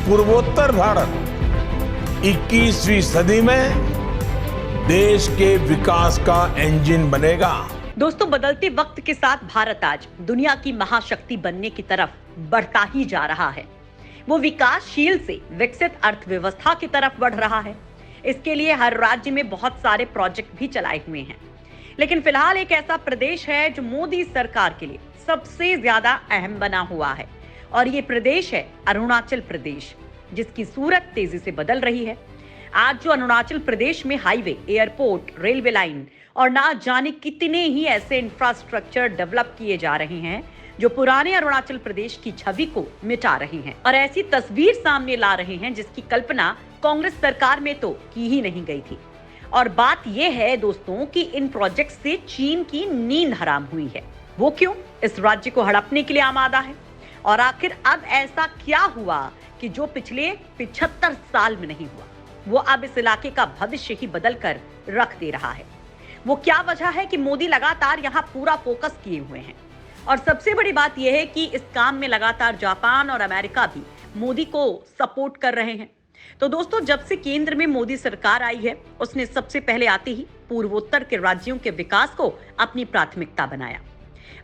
पूर्वोत्तर भारत 21वीं सदी में देश के विकास का इंजन बनेगा। दोस्तों, बदलते वक्त के साथ भारत आज दुनिया की महाशक्ति बनने की तरफ बढ़ता ही जा रहा है। वो विकासशील से विकसित अर्थव्यवस्था की तरफ बढ़ रहा है। इसके लिए हर राज्य में बहुत सारे प्रोजेक्ट भी चलाए हुए हैं, लेकिन फिलहाल एक ऐसा प्रदेश है जो मोदी सरकार के लिए सबसे ज्यादा अहम बना हुआ है, और ये प्रदेश है अरुणाचल प्रदेश, जिसकी सूरत तेजी से बदल रही है। आज जो अरुणाचल प्रदेश में हाईवे, एयरपोर्ट, रेलवे लाइन और ना जाने कितने ही ऐसे इंफ्रास्ट्रक्चर डेवलप किए जा रहे हैं जो पुराने अरुणाचल प्रदेश की छवि को मिटा रहे हैं और ऐसी तस्वीर सामने ला रहे हैं जिसकी कल्पना कांग्रेस सरकार में तो की ही नहीं गई थी। और बात यह है दोस्तों कि इन प्रोजेक्ट से चीन की नींद हराम हुई है। वो क्यों? इस राज्य को हड़पने के लिए आमादा है। और आखिर अब ऐसा क्या हुआ कि जो पिछले 75 साल में नहीं हुआ, वो अब इस इलाके का भविष्य ही बदल कर रख दे रहा है। वो क्या वजह है कि मोदी लगातार यहाँ पूरा फोकस किए हुए हैं? और सबसे बड़ी बात यह है कि इस काम में लगातार जापान और अमेरिका भी मोदी को सपोर्ट कर रहे हैं। तो दोस्तों, जब से केंद्र में मोदी सरकार आई है, उसने सबसे पहले आते ही पूर्वोत्तर के राज्यों के विकास को अपनी प्राथमिकता बनाया।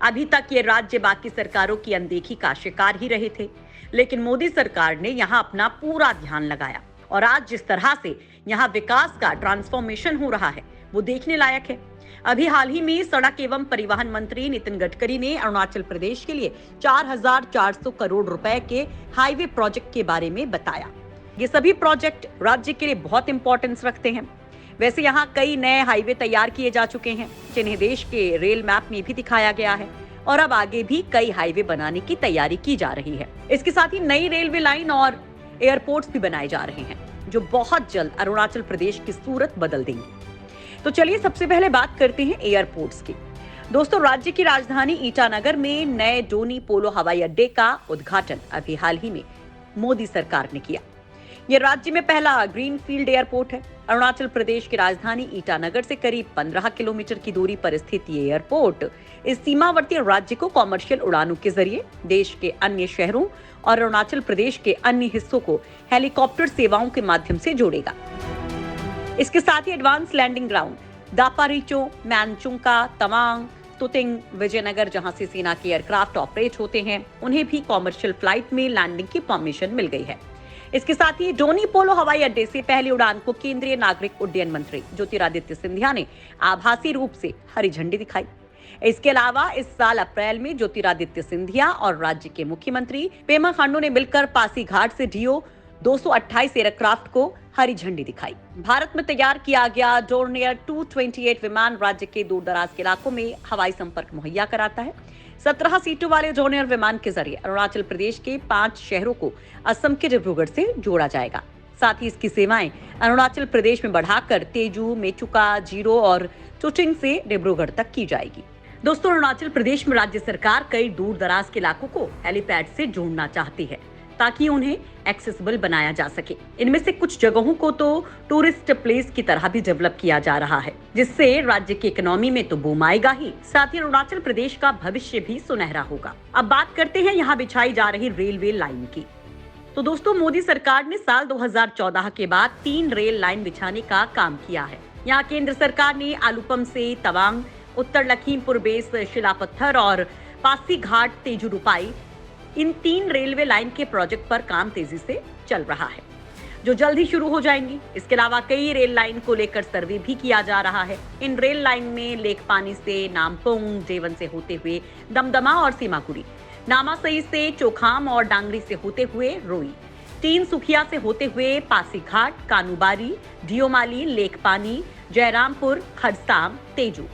अभी तक ये राज्य बाकी सरकारों की अनदेखी का शिकार ही रहे थे, लेकिन मोदी सरकार ने यहाँ अपना पूरा ध्यान लगाया और आज जिस तरह से यहाँ विकास का ट्रांसफॉर्मेशन हो रहा है वो देखने लायक है। अभी हाल ही में सड़क एवं परिवहन मंत्री नितिन गडकरी ने अरुणाचल प्रदेश के लिए 4,400 करोड़ रुपए के हाईवे प्रोजेक्ट के बारे में बताया। ये सभी प्रोजेक्ट राज्य के लिए बहुत इंपॉर्टेंस रखते हैं। वैसे यहाँ कई नए हाईवे तैयार किए जा चुके हैं, जिन्हें देश के रेल मैप में भी दिखाया गया है, और अब आगे भी कई हाईवे बनाने की तैयारी की जा रही है। इसके साथ ही नई रेलवे लाइन और एयरपोर्ट्स भी बनाए जा रहे हैं, जो बहुत जल्द अरुणाचल प्रदेश की सूरत बदल देंगे। तो चलिए सबसे पहले बात करते हैं एयरपोर्ट्स की। दोस्तों, राज्य की राजधानी ईटानगर में नए डोनी पोलो हवाई अड्डे का उद्घाटन अभी हाल ही में मोदी सरकार ने किया। यह राज्य में पहला ग्रीनफील्ड एयरपोर्ट है। अरुणाचल प्रदेश की राजधानी ईटानगर से करीब 15 किलोमीटर की दूरी पर स्थित ये एयरपोर्ट इस सीमावर्ती राज्य को कॉमर्शियल उड़ानों के जरिए देश के अन्य शहरों और अरुणाचल प्रदेश के अन्य हिस्सों को हेलीकॉप्टर सेवाओं के माध्यम से जोड़ेगा। इसके साथ ही advance landing ground Daporijo, Menchuka, Tawang, Tuting, Vijaynagar, जहां से सेना के एयरक्राफ्ट ऑपरेट होते हैं, उन्हें भी कॉमर्शियल फ्लाइट में लैंडिंग की परमिशन मिल गई है। इसके साथ ही डोनी पोलो हवाई अड्डे से पहली उड़ान को केंद्रीय नागरिक उड्डयन मंत्री ज्योतिरादित्य सिंधिया ने आभासी रूप से हरी झंडी दिखाई। इसके अलावा इस साल अप्रैल में ज्योतिरादित्य सिंधिया और राज्य के मुख्यमंत्री पेमा खांडू ने मिलकर पासीघाट से डीओ 228 एयरक्राफ्ट को हरी झंडी दिखाई। भारत में तैयार किया गया डोर्नियर 228 विमान राज्य के दूर दराज के इलाकों में हवाई संपर्क मुहैया कराता है। 17 सीटों वाले डोर्नियर विमान के जरिए अरुणाचल प्रदेश के 5 शहरों को असम के डिब्रूगढ़ से जोड़ा जाएगा। साथ ही इसकी सेवाएं अरुणाचल प्रदेश में बढ़ाकर तेजू, मेचुका, जीरो और चुटिंग से डिब्रूगढ़ तक की जाएगी। दोस्तों, अरुणाचल प्रदेश में राज्य सरकार कई दूर दराज के इलाकों को हेलीपैड से जोड़ना चाहती है ताकि उन्हें एक्सेसिबल बनाया जा सके। इनमें से कुछ जगहों को तो टूरिस्ट प्लेस की तरह भी डेवलप किया जा रहा है, जिससे राज्य की इकोनॉमी में तो बूम आएगा ही, साथ ही अरुणाचल प्रदेश का भविष्य भी सुनहरा होगा। अब बात करते हैं यहाँ बिछाई जा रही रेलवे लाइन की। तो दोस्तों, मोदी सरकार ने साल 2014 के बाद 3 रेल लाइन बिछाने का काम किया है। यहाँ केंद्र सरकार ने आलूपम से तवांग, उत्तर लखीमपुर बेस शिलापत्थर और पासीघाट तेजू रुपाई, इन 3 रेलवे लाइन के प्रोजेक्ट पर काम तेजी से चल रहा है, जो जल्द ही शुरू हो जाएंगी। इसके अलावा कई रेल लाइन को लेकर सर्वे भी किया जा रहा है। इन रेल लाइन में लेकपानी से नामपोंग, जेवन से होते हुए दमदमा और सीमाकुड़ी, नामासई से चोखाम और डांगरी से होते हुए रोई, तीन सुखिया से होते हुए पासीघाट, कानूबारी, डियोमाली, लेकपानी, जयरामपुर, खड़साम, तेजू,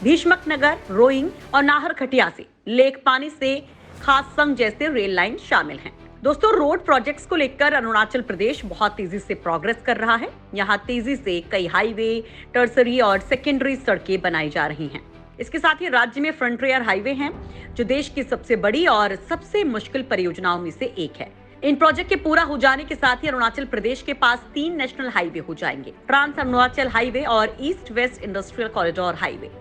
भीष्मक नगर, रोइंग और नाहरखटिया से लेकपानी से खाससंग जैसे रेल लाइन शामिल हैं। दोस्तों, रोड प्रोजेक्ट्स को लेकर अरुणाचल प्रदेश बहुत तेजी से प्रोग्रेस कर रहा है। यहाँ तेजी से कई हाईवे, टर्सरी और सेकेंडरी सड़कें बनाई जा रही हैं। इसके साथ ही राज्य में फ्रंटियर हाईवे हैं, जो देश की सबसे बड़ी और सबसे मुश्किल परियोजनाओं में से एक है। इन प्रोजेक्ट के पूरा हो जाने के साथ ही अरुणाचल प्रदेश के पास 3 नेशनल हाईवे हो जाएंगे, ट्रांस अरुणाचल हाईवे और east west industrial corridor highway.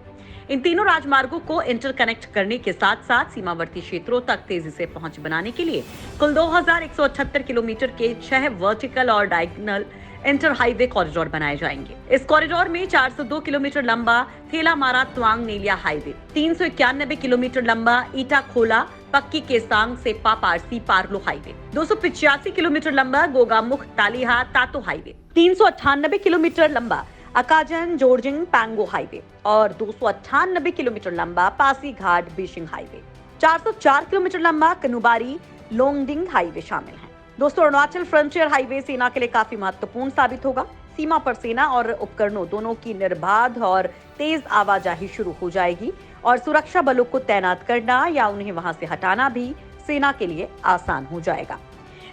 इन तीनों राजमार्गों को इंटरकनेक्ट करने के साथ साथ सीमावर्ती क्षेत्रों तक तेजी से पहुंच बनाने के लिए कुल 2178 किलोमीटर के 6 वर्टिकल और डायगोनल इंटर हाईवे कॉरिडोर बनाए जाएंगे। इस कॉरिडोर में 402 किलोमीटर लंबा थेलामारा त्वांग नेलिया हाईवे, 391 किलोमीटर लंबा ईटा खोला पक्की केसांग से पारसी पार्लो हाईवे, 285 किलोमीटर लंबा गोगामुख तालिहा तातो हाईवे, 398 किलोमीटर लंबा अकाजन जोर्जिंग पैंगो हाईवे और 298 किलोमीटर लंबा पासीघाट बीशिंग हाईवे, 404 किलोमीटर लंबा कनुबारी लोंगडिंग हाईवे शामिल है। दोस्तों, अरुणाचल फ्रंटियर हाईवे सेना के लिए काफी महत्वपूर्ण साबित होगा। सीमा पर सेना और उपकरणों दोनों की निर्बाध और तेज आवाजाही शुरू हो जाएगी और सुरक्षा बलों को तैनात करना या उन्हें वहां से हटाना भी सेना के लिए आसान हो जाएगा।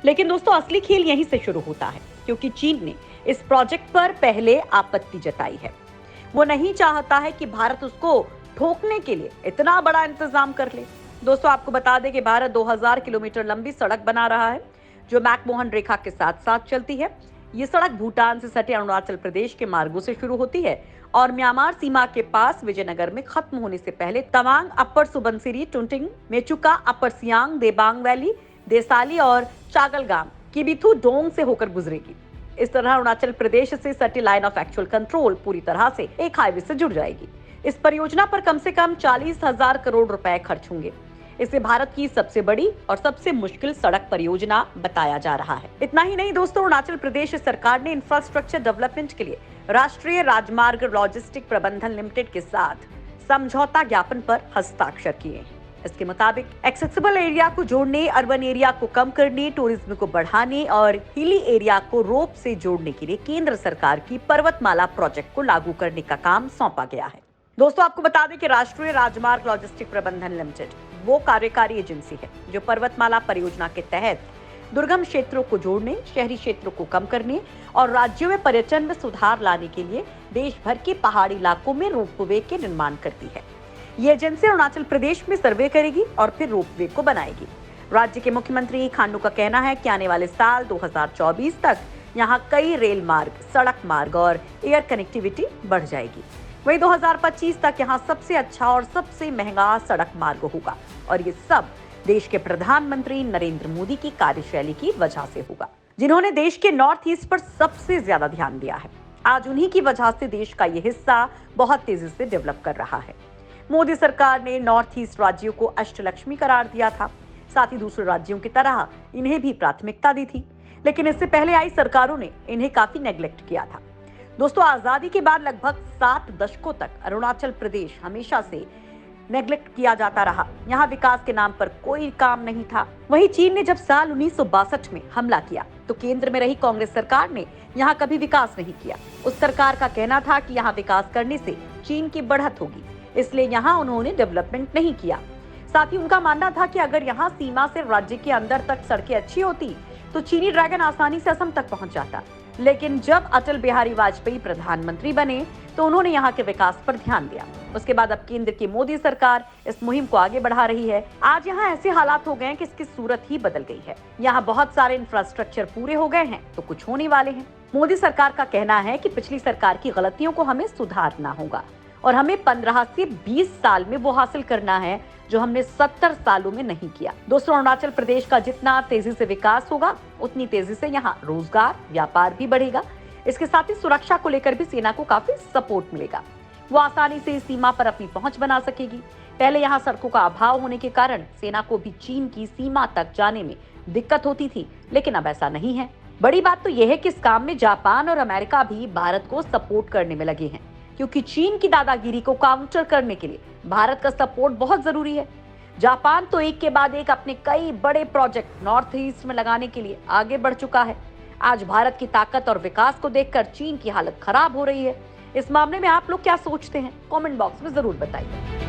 लेकिन दोस्तों, असली खेल यहीं से शुरू होता है, क्योंकि चीन ने इस प्रोजेक्ट पर पहले आपत्ति जताई है। वो नहीं चाहता है कि भारत उसको ठोकने के लिए इतना बड़ा इंतजाम कर ले। दोस्तों, आपको बता दें कि भारत 2000 किलोमीटर लंबी सड़क बना रहा है, जो मैकमोहन रेखा के साथ साथ चलती है। ये सड़क भूटान से सटे अरुणाचल प्रदेश के मार्गों से शुरू होती है और म्यांमार सीमा के पास विजयनगर में खत्म होने से पहले तवांग, अपर सुबनसिरी, टुंटिंग, मेचुका, अपर सियांग, देबांग वैली, देसाली और चागलगाम, किबिथु डोंग से होकर गुजरेगी। इस तरह अरुणाचल प्रदेश से सटी लाइन ऑफ एक्चुअल कंट्रोल पूरी तरह से एक हाईवे से जुड़ जाएगी। इस परियोजना पर कम से कम 40,000 करोड़ रुपए खर्च होंगे। इसे भारत की सबसे बड़ी और सबसे मुश्किल सड़क परियोजना बताया जा रहा है। इतना ही नहीं दोस्तों, अरुणाचल प्रदेश सरकार ने इंफ्रास्ट्रक्चर डेवलपमेंट के लिए राष्ट्रीय राजमार्ग लॉजिस्टिक प्रबंधन लिमिटेड के साथ समझौता ज्ञापन पर हस्ताक्षर किए हैं। इसके मुताबिक एक्सेसिबल एरिया को जोड़ने, अर्बन एरिया को कम करने, टूरिज्म को बढ़ाने और हिली एरिया को रोप से जोड़ने के लिए केंद्र सरकार की पर्वतमाला प्रोजेक्ट को लागू करने का काम सौंपा गया है। दोस्तों, आपको बता दें कि राष्ट्रीय राजमार्ग लॉजिस्टिक प्रबंधन लिमिटेड वो कार्यकारी एजेंसी है जो पर्वतमाला परियोजना के तहत दुर्गम क्षेत्रों को जोड़ने, शहरी क्षेत्रों को कम करने और राज्यों में पर्यटन में सुधार लाने के लिए देश भर के पहाड़ी इलाकों में रोपवे के निर्माण करती है। ये एजेंसी अरुणाचल प्रदेश में सर्वे करेगी और फिर रोपवे को बनाएगी। राज्य के मुख्यमंत्री खांडू का कहना है कि आने वाले साल 2024 तक यहाँ कई रेल मार्ग, सड़क मार्ग और एयर कनेक्टिविटी बढ़ जाएगी। वहीं 2025 तक यहाँ सबसे अच्छा और सबसे महंगा सड़क मार्ग होगा और ये सब देश के प्रधानमंत्री नरेंद्र मोदी की कार्यशैली की वजह से होगा, जिन्होंने देश के नॉर्थ ईस्ट पर सबसे ज्यादा ध्यान दिया है। आज उन्हीं की वजह से देश का ये हिस्सा बहुत तेजी से डेवलप कर रहा है। मोदी सरकार ने नॉर्थ ईस्ट राज्यों को अष्टलक्ष्मी करार दिया था, साथ ही दूसरे राज्यों की तरह इन्हें भी प्राथमिकता दी थी, लेकिन इससे पहले आई सरकारों ने इन्हें काफी नेग्लेक्ट किया था। दोस्तों, आजादी के बाद लगभग 7 दशकों तक अरुणाचल प्रदेश हमेशा से नेग्लेक्ट किया जाता रहा। यहाँ विकास के नाम पर कोई काम नहीं था। वहीं चीन ने जब साल 1962 में हमला किया तो केंद्र में रही कांग्रेस सरकार ने यहाँ कभी विकास नहीं किया। उस सरकार का कहना था कि यहाँ विकास करने से चीन की बढ़त होगी, इसलिए यहाँ उन्होंने डेवलपमेंट नहीं किया। साथ ही उनका मानना था कि अगर यहाँ सीमा से राज्य के अंदर तक सड़कें अच्छी होती तो चीनी ड्रैगन आसानी से असम तक पहुंच जाता। लेकिन जब अटल बिहारी वाजपेयी प्रधानमंत्री बने तो उन्होंने यहाँ के विकास पर ध्यान दिया। उसके बाद अब केंद्र की मोदी सरकार इस मुहिम को आगे बढ़ा रही है। आज यहाँ ऐसे हालात हो गए हैं कि इसकी सूरत ही बदल गई है। यहाँ बहुत सारे इंफ्रास्ट्रक्चर पूरे हो गए हैं तो कुछ होने वाले हैं। मोदी सरकार का कहना है कि पिछली सरकार की गलतियों को हमें सुधारना होगा और हमें 15 से 20 साल में वो हासिल करना है जो हमने 70 सालों में नहीं किया। दोस्तों, अरुणाचल प्रदेश का जितना तेजी से विकास होगा उतनी तेजी से यहाँ रोजगार, व्यापार भी बढ़ेगा। इसके साथ ही सुरक्षा को लेकर भी सेना को काफी सपोर्ट मिलेगा। वो आसानी से सीमा पर अपनी पहुंच बना सकेगी। पहले यहाँ सड़कों का अभाव होने के कारण सेना को भी चीन की सीमा तक जाने में दिक्कत होती थी, लेकिन अब ऐसा नहीं है। बड़ी बात तो यह है कि इस काम में जापान और अमेरिका भी भारत को सपोर्ट करने में लगे हैं, क्योंकि चीन की दादागिरी को काउंटर करने के लिए भारत का सपोर्ट बहुत जरूरी है। जापान तो एक के बाद एक अपने कई बड़े प्रोजेक्ट नॉर्थ ईस्ट में लगाने के लिए आगे बढ़ चुका है। आज भारत की ताकत और विकास को देखकर चीन की हालत खराब हो रही है। इस मामले में आप लोग क्या सोचते हैं? कमेंट बॉक्स में जरूर बताइए।